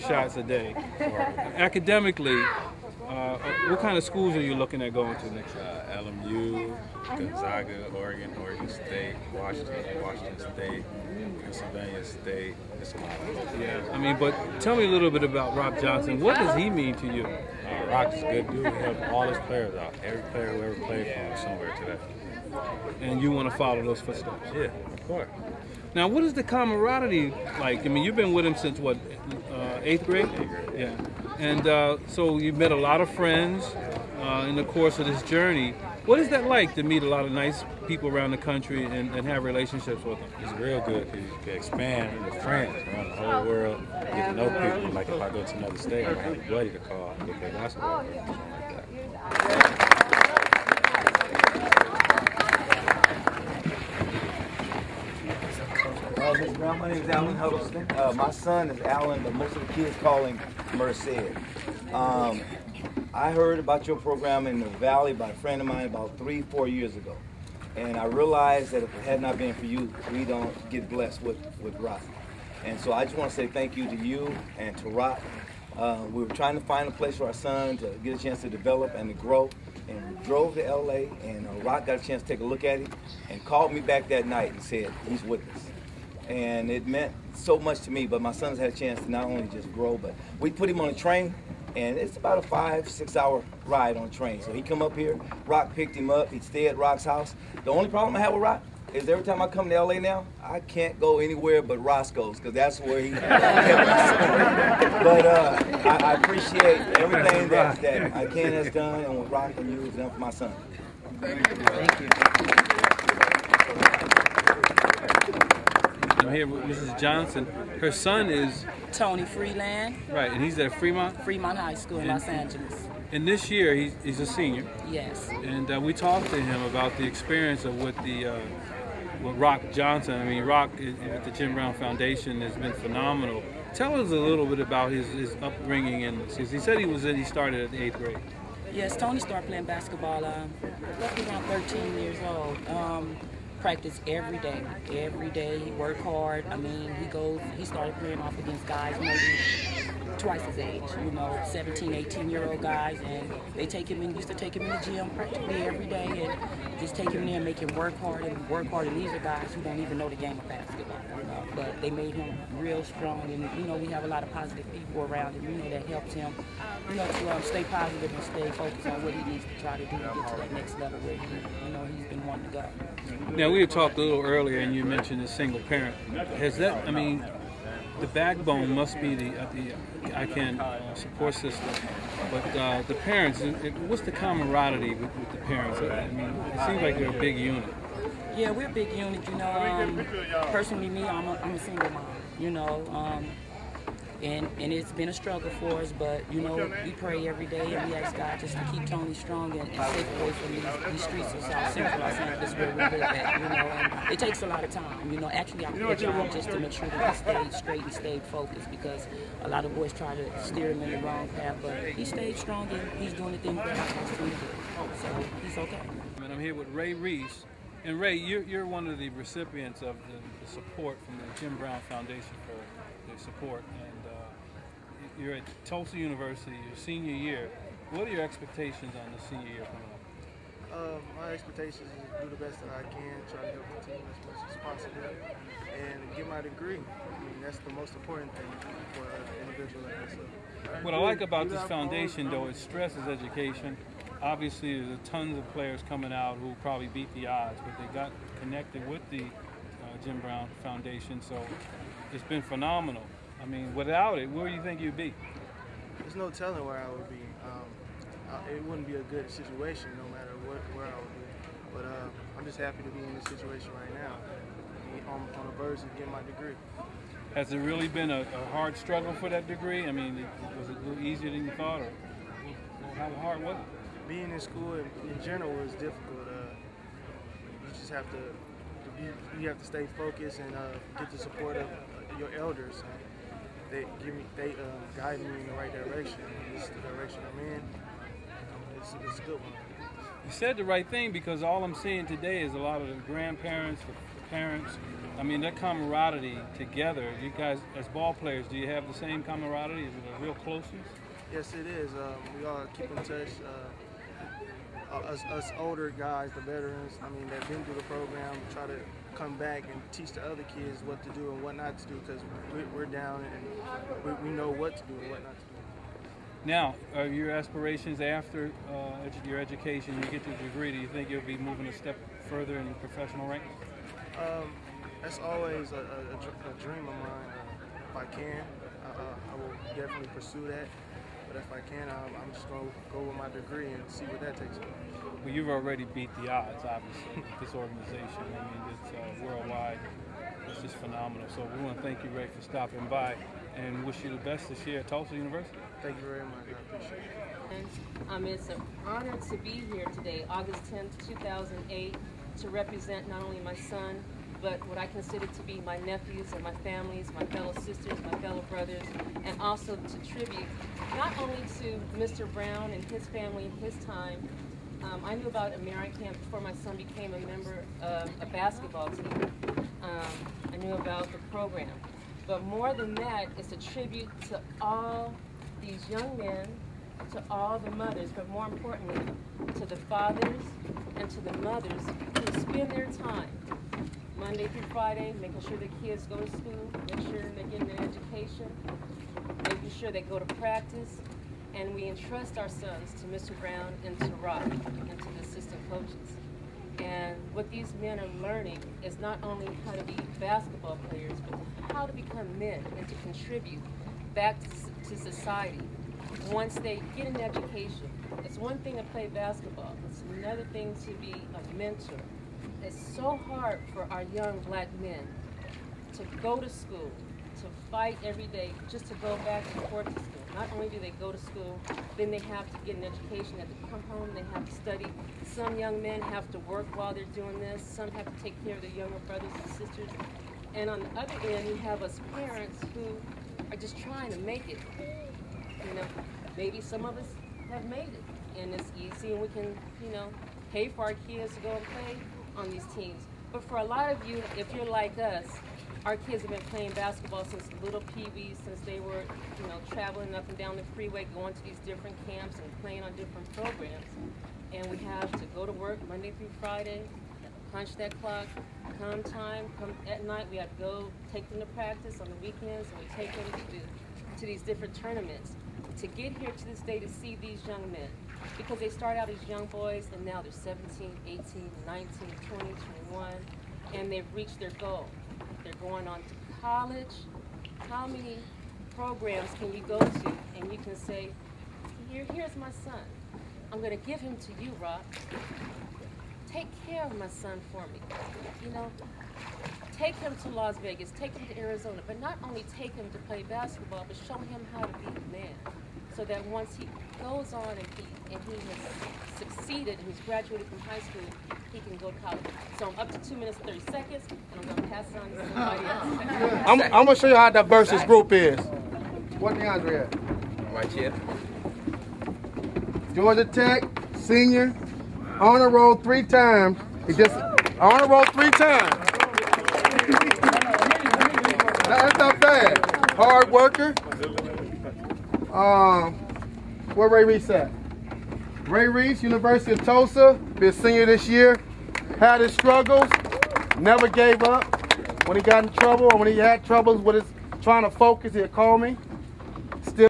shots a day. Academically, what kind of schools are you looking at going to next year? LMU, Gonzaga, Oregon State, Washington State, Pennsylvania State. It's a lot. Yeah, I mean, but tell me a little bit about Rock Johnson. What does he mean to you? Rock is a good dude. He helped all his players out. Every player who ever played for him is somewhere today. And you want to follow those footsteps? Yeah, of course. Now, what is the camaraderie like? I mean, you've been with him since what, 8th grade? 8th grade. Yeah. And so you've met a lot of friends in the course of this journey. What is that like to meet a lot of nice people around the country and have relationships with them? It's real good because you can expand your friends around the whole world, get to know people. Like if I go to another state, I'm going to have a buddy to call and play basketball or something like that. Mr. Brown, my name is Alan Huddleston. My son is Alan, but most of the kids call him Merced. I heard about your program in the Valley by a friend of mine about 3-4 years ago. And I realized that if it had not been for you, we don't get blessed with Rock. And so I just want to say thank you to you and to Rock. We were trying to find a place for our son to get a chance to develop and to grow. And we drove to LA, and Rock got a chance to take a look at him and called me back that night and said, he's with us. And it meant so much to me, but my son's had a chance to not only just grow, but we put him on a train, and it's about a 5-6 hour ride on a train. So he come up here, Rock picked him up, he'd stay at Rock's house. The only problem I have with Rock is every time I come to LA now, I can't go anywhere but Roscoe's, because that's where he kept my son. But I appreciate everything that ICANN has done and what Rock and you have done for my son. Thank you. Thank you. I'm here with Mrs. Johnson. Her son is Tony Freeland. Right, and he's at Fremont? Fremont High School in Los Angeles. And this year, he's a senior. Yes. And we talked to him about the experience of what Rock Johnson. I mean, Rock at the Jim Brown Foundation has been phenomenal. Tell us a little bit about his upbringing, and he said he started at the 8th grade. Yes, Tony started playing basketball roughly around 13 years old. Practice every day. Every day, he worked hard. I mean, he started playing off against guys maybe twice his age, 17, 18-year-old guys, and they used to take him in the gym practically every day and just take him there and make him work hard. And these are guys who don't even know the game of basketball, but they made him real strong. And we have a lot of positive people around him, that helped him, to stay positive and stay focused on what he needs to try to do to get to that next level where he's been wanting to go. Now, we had talked a little earlier, and you mentioned a single parent. Has that? I mean, the backbone must be the ICANN support system, but the parents. What's the camaraderie with the parents? I mean, it seems like they're a big unit. Yeah, we're a big unit. Personally, me, I'm a single mom. And it's been a struggle for us, but we pray every day and we ask God just to keep Tony strong and safe away from these streets of South Central Los Angeles where we live at. And it takes a lot of time. Actually, I quit job just to make sure that he stayed straight and stayed focused, because a lot of boys try to steer him in the wrong path, but he stayed strong and he's doing the things that I supposed to do. So he's okay. And I'm here with Ray Reese. And Ray, you're one of the recipients of the support from the Jim Brown Foundation for their support. You're at Tulsa University, your senior year. What are your expectations on the senior year coming up? My expectations is to do the best that I can, try to help the team as much as possible, and get my degree. I mean, that's the most important thing for an individual like myself. What I like about this foundation, though, it stresses education. Obviously, there's tons of players coming out who probably beat the odds, but they got connected with the Jim Brown Foundation, so it's been phenomenal. I mean, without it, where do you think you'd be? There's no telling where I would be. It wouldn't be a good situation no matter where I would be. But I'm just happy to be in this situation right now, on the verge of getting my degree. Has it really been a hard struggle for that degree? I mean, was it a little easier than you thought, or how hard was it? Being in school in general is difficult. You just have to stay focused and get the support of your elders. They guide me in the right direction. This is the direction I'm in. It's a good one. You said the right thing, because all I'm seeing today is a lot of the grandparents, the parents, I mean, that camaraderie together, you guys, as ball players, do you have the same camaraderie? Is it a real closeness? Yes, it is. We all keep in touch. Us older guys, the veterans, I mean, that been through the program, try to come back and teach the other kids what to do and what not to do, because we're down and we know what to do and what not to do. Now, are your aspirations after your education, you get your degree, do you think you'll be moving a step further in the professional ranks? That's always a dream of mine. If I can, I will definitely pursue that. But if I can, I'm just going to go with my degree and see what that takes me. Well, you've already beat the odds, obviously, with this organization. I mean, it's worldwide. It's just phenomenal. So we want to thank you, Ray, for stopping by and wish you the best this year at Tulsa University. Thank you very much. I appreciate it. It's an honor to be here today, August 10th, 2008, to represent not only my son, but what I consider to be my nephews and my families, my fellow sisters, my fellow brothers, and also to tribute not only to Mr. Brown and his family and his time. I knew about AmeriCamp before my son became a member of a basketball team. I knew about the program. But more than that, it's a tribute to all these young men, to all the mothers, but more importantly, to the fathers and to the mothers who spend their time Monday through Friday, making sure the kids go to school, make sure they're getting an education, making sure they go to practice, and we entrust our sons to Mr. Brown and to Rock and to the assistant coaches. And what these men are learning is not only how to be basketball players, but how to become men and to contribute back to society once they get an education. It's one thing to play basketball, it's another thing to be a mentor. It's so hard for our young black men to go to school, to fight every day, just to go back and forth to school. Not only do they go to school, then they have to get an education, they have to come home, they have to study. Some young men have to work while they're doing this. Some have to take care of their younger brothers and sisters. And on the other end, you have us parents who are just trying to make it. You know, maybe some of us have made it, and it's easy, and we can, you know, pay for our kids to go and play on these teams. But for a lot of you, if you're like us, our kids have been playing basketball since little peewees, since they were, you know, traveling up and down the freeway, going to these different camps and playing on different programs. And we have to go to work Monday through Friday, punch that clock, come at night, we have to go take them to practice on the weekends, and we take them to these different tournaments. To get here to this day to see these young men, because they start out as young boys and now they're 17, 18, 19, 20, 21, and they've reached their goal. They're going on to college. How many programs can you go to and you can say, here's my son. I'm going to give him to you, Rock. Take care of my son for me. You know, take him to Las Vegas, take him to Arizona, but not only take him to play basketball, but show him how to be a man. So that once he goes on and he has succeeded and he's graduated from high school, he can go to college. So I'm up to 2 minutes, 30 seconds, and I'm going to pass it on to somebody else. I'm going to show you how diverse this group is. What DeAndre at? Right here. Georgia Tech, senior, honor roll 3 times. He just honor roll 3 times. That's not bad. Hard worker. Where Ray Reese at? Ray Reese, University of Tulsa, been senior this year, had his struggles, never gave up. When he got in trouble or when he had troubles with his trying to focus, he'd call me.